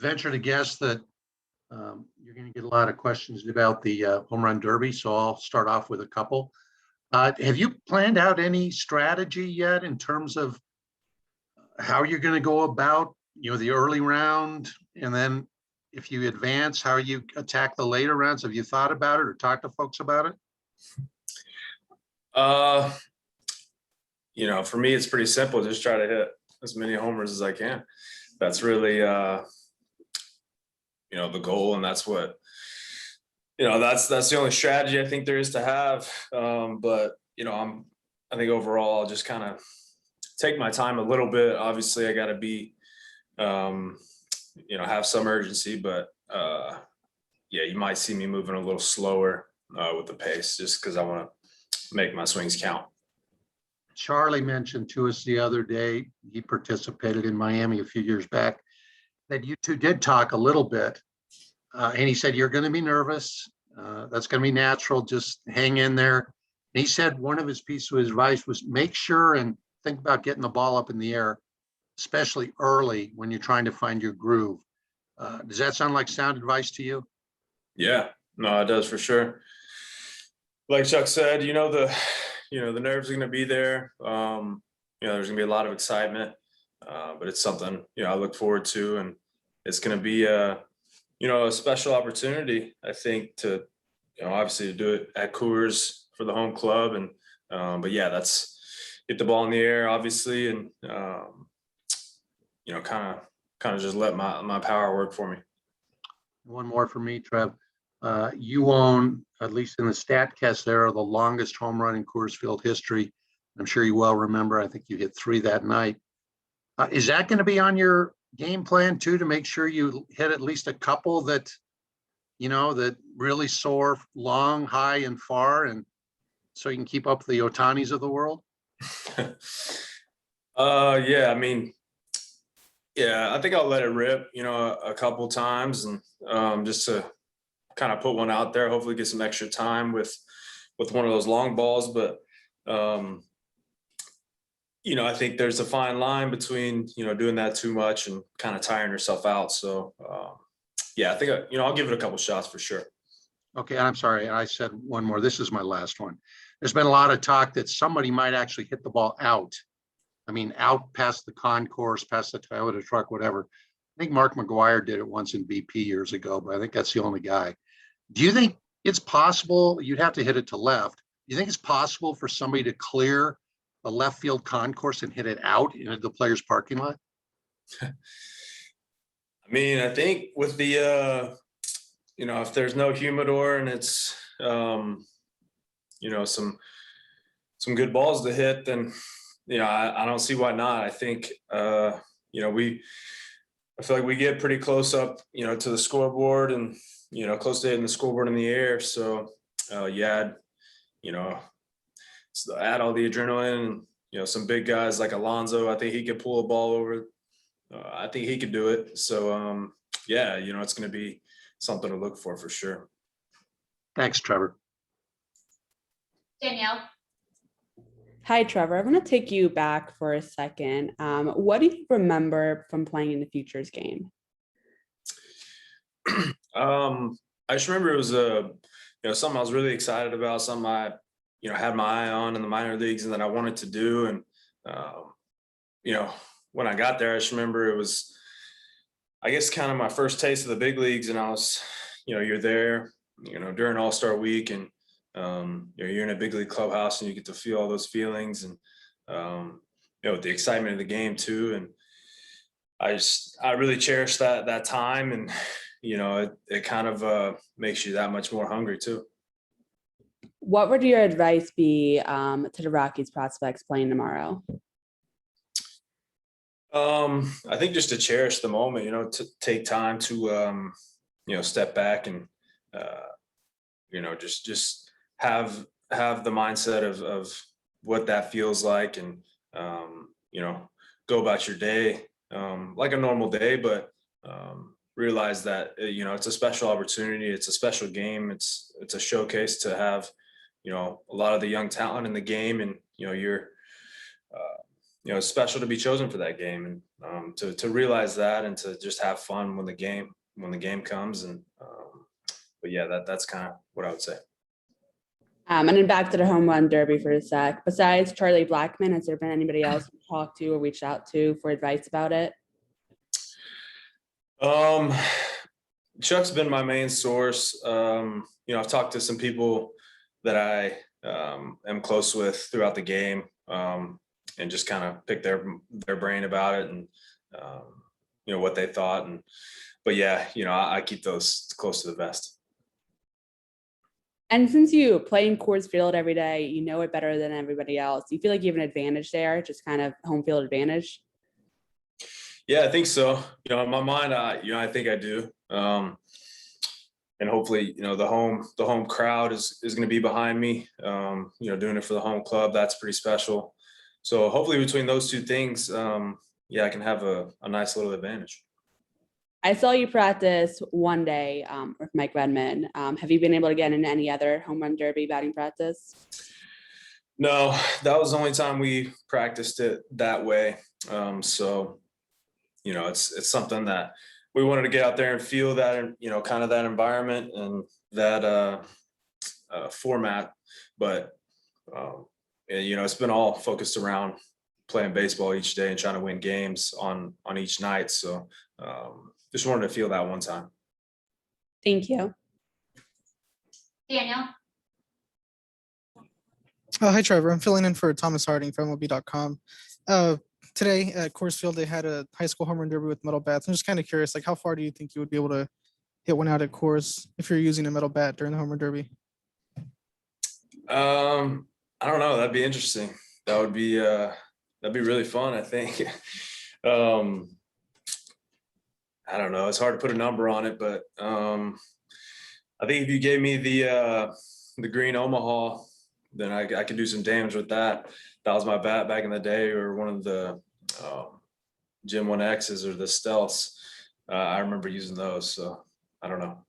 venture to guess that you're going to get a lot of questions about the home run derby, so I'll start off with a couple. Have you planned out any strategy yet in terms of how you're going to go about, the early round, and then if you advance, how you attack the later rounds? Have you thought about it or talked to folks about it? For me, it's pretty simple. Just try to hit as many homers as I can. That's really, the goal. And that's what, that's the only strategy I think there is to have. But I think overall I'll just kind of take my time a little bit. Obviously I got to be, have some urgency, but you might see me moving a little slower with the pace just because I want to make my swings count. Charlie mentioned to us the other day, he participated in Miami a few years back, that you two did talk a little bit. And he said, you're going to be nervous. That's going to be natural. Just hang in there. And he said one of his pieces of advice was make sure and think about getting the ball up in the air, especially early when you're trying to find your groove. Does that sound like sound advice to you? Yeah, no, it does for sure. Like Chuck said, the nerves are going to be there. There's going to be a lot of excitement, but it's something, I look forward to, and it's going to be a special opportunity, I think, to, obviously to do it at Coors for the home club. And, but yeah, that's get the ball in the air, obviously. And, kind of just let my power work for me. One more for me, Trev. You own, at least in the StatCast era, the longest home run in Coors Field history. I'm sure you well remember. I think you hit 3 that night. Is that going to be on your game plan too, to make sure you hit at least a couple that, that really soar long, high, and far, and so you can keep up the Otanis of the world? Yeah, I mean, yeah, I think I'll let it rip, a couple times, and just to kind of put one out there, hopefully get some extra time with one of those long balls. But I think there's a fine line between doing that too much and kind of tiring yourself out. So I think I'll give it a couple shots for sure. Okay, I'm sorry, I said one more. This is my last one. There's been a lot of talk that somebody might actually hit the ball out. I mean, out past the concourse, past the Toyota truck, whatever. I think Mark McGuire did it once in BP years ago, but I think that's the only guy. Do you think it's possible? You'd have to hit it to left. Do you think it's possible for somebody to clear the left field concourse and hit it out into the player's parking lot? I mean, I think with the, if there's no humidor and it's, some good balls to hit, then, I don't see why not. I think, I feel like we get pretty close up, to the scoreboard and, close to hitting the scoreboard in the air. So, add all the adrenaline and, some big guys like Alonso. I think he could pull a ball over. I think he could do it. So, it's going to be something to look for sure. Thanks, Trevor. Danielle. Hi, Trevor. I want to take you back for a second. What do you remember from playing in the Futures game? I just remember it was something I was really excited about, something I had my eye on in the minor leagues and that I wanted to do. And when I got there, I just remember it was, I guess, kind of my first taste of the big leagues. And I was, you're there, during All-Star Week, and you're in a big league clubhouse and you get to feel all those feelings, and with the excitement of the game too. And I really cherish that time, and it kind of makes you that much more hungry too. What would your advice be to the Rockies prospects playing tomorrow? I think just to cherish the moment, to take time to step back and just have the mindset of what that feels like, and go about your day like a normal day, but realize that it's a special opportunity, it's a special game, it's a showcase to have a lot of the young talent in the game, and you're it's special to be chosen for that game, and to realize that and to just have fun when the game comes. And but yeah, that's kind of what I would say. And then back to the home run derby for a sec. Besides Charlie Blackman, has there been anybody else you talked to or reached out to for advice about it? Chuck's been my main source. I've talked to some people that I am close with throughout the game, and just kind of pick their brain about it, and what they thought. But yeah, I keep those close to the vest. And since you play in Coors Field every day, you know it better than everybody else. Do you feel like you have an advantage there, just kind of home field advantage? Yeah, I think so. In my mind, I think I do. And hopefully, the home crowd is going to be behind me. Doing it for the home club, that's pretty special. So hopefully between those two things, I can have a nice little advantage. I saw you practice one day with Mike Redmond. Have you been able to get into any other home run derby batting practice? No, that was the only time we practiced it that way. So, it's something that we wanted to get out there and feel that, kind of that environment and that format. But, it's been all focused around playing baseball each day and trying to win games on each night. So just wanted to feel that one time. Thank you. Daniel. Hi, Trevor. I'm filling in for Thomas Harding from MLB.com. Today at Coors Field, they had a high school home run derby with metal bats. I'm just kind of curious, how far do you think you would be able to hit one out at Coors if you're using a metal bat during the home run derby? I don't know. That'd be interesting. That'd be really fun, I think. I don't know. It's hard to put a number on it, but I think if you gave me the green Omaha, then I could do some damage with that. That was my bat back in the day, or one of the Gym 1Xs or the Stealths. I remember using those, so I don't know.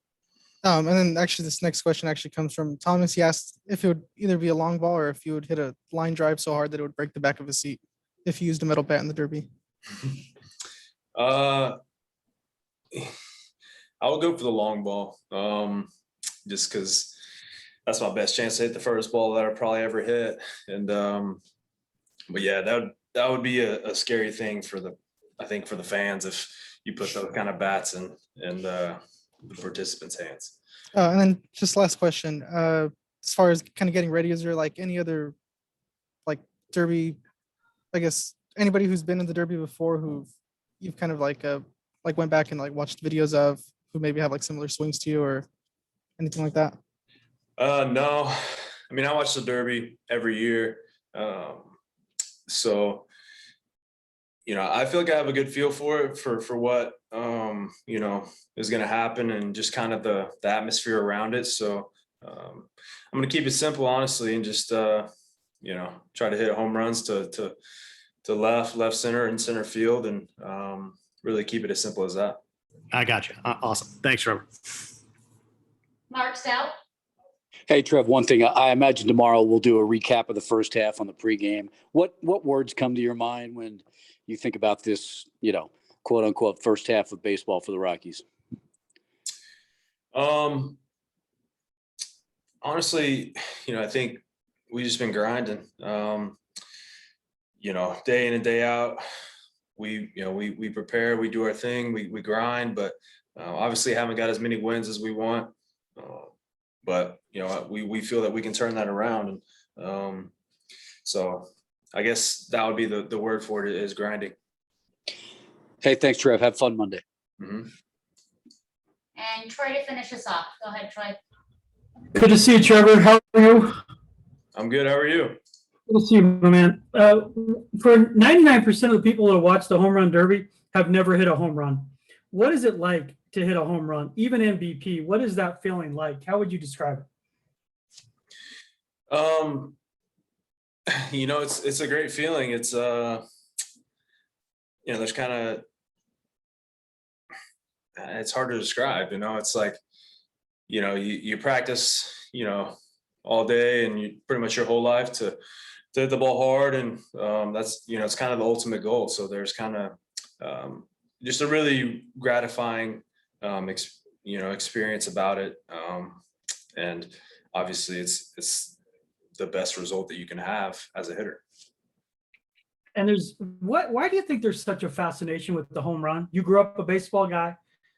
And then actually this next question actually comes from Thomas. He asked if it would either be a long ball or if you would hit a line drive so hard that it would break the back of his seat if you used a metal bat in the derby. I would go for the long ball, just because that's my best chance to hit the first ball that I probably ever hit. And but yeah, that would be a scary thing for the fans if you put those kind of bats in the participants' hands. And then just last question, as far as kind of getting ready, is there any other derby, I guess anybody who's been in the derby before who you've kind of went back and watched videos of, who maybe have similar swings to you or anything like that? No, I mean, I watch the derby every year. So, I feel like I have a good feel for it, for what, is going to happen, and just kind of the atmosphere around it. So I'm going to keep it simple, honestly, and just, try to hit home runs to left, center, and center field, and really keep it as simple as that. I got you. Awesome. Thanks, Trevor. Mark Stout. Hey, Trev, one thing, I imagine tomorrow we'll do a recap of the first half on the pregame. What words come to your mind when you think about this, quote unquote, first half of baseball for the Rockies? Honestly, I think we've just been grinding, day in and day out. We prepare, we do our thing, we grind, but obviously haven't got as many wins as we want. But we feel that we can turn that around, and so I guess that would be the word for it, is grinding. Hey, thanks, Trev. Have fun Monday. Mm-hmm. And Troy to finish us off. Go ahead, Troy. Good to see you, Trevor. How are you? I'm good. How are you? Good to see you, my man. For 99% of the people that watch the home run derby have never hit a home run. What is it like to hit a home run, even MVP? What is that feeling like? How would you describe it? It's a great feeling. It's there's kind of, it's hard to describe. It's like, you practice, all day, and you pretty much your whole life to to hit the ball hard, and that's, you know, it's kind of the ultimate goal. So there's kind of just a really gratifying experience about it, and obviously it's the best result that you can have as a hitter. And why do you think there's such a fascination with the home run? You grew up a baseball guy.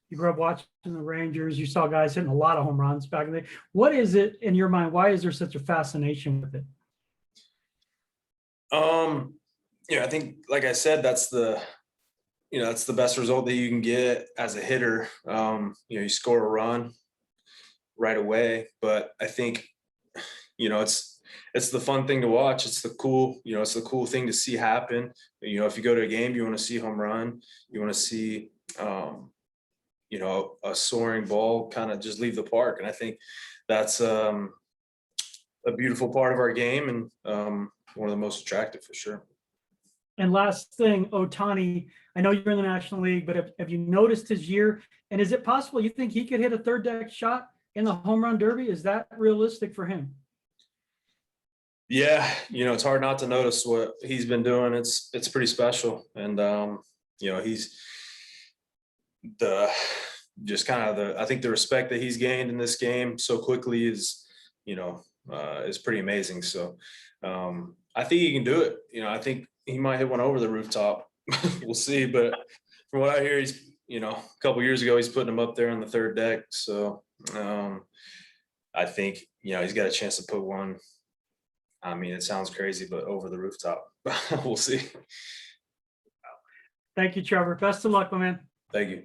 You grew up watching the Rangers. You saw guys hitting a lot of home runs back in the day. What is it in your mind? Why is there such a fascination with it? I think, like I said, that's the best result that you can get as a hitter. You score a run right away, but I think, it's the fun thing to watch. It's the cool thing to see happen. If you go to a game, you want to see home run, you want to see, a soaring ball kind of just leave the park. And I think that's a beautiful part of our game, and one of the most attractive for sure. And last thing, Otani, I know you're in the National League, but have you noticed his year? And is it possible you think he could hit a third deck shot in the home run derby? Is that realistic for him? Yeah, it's hard not to notice what he's been doing. It's pretty special. And he's I think the respect that he's gained in this game so quickly is pretty amazing. So I think he can do it. I think he might hit one over the rooftop. We'll see. But from what I hear, he's, a couple years ago, he's putting him up there on the third deck. So I think, he's got a chance to put one. I mean, it sounds crazy, but over the rooftop. We'll see. Thank you, Trevor. Best of luck, my man. Thank you.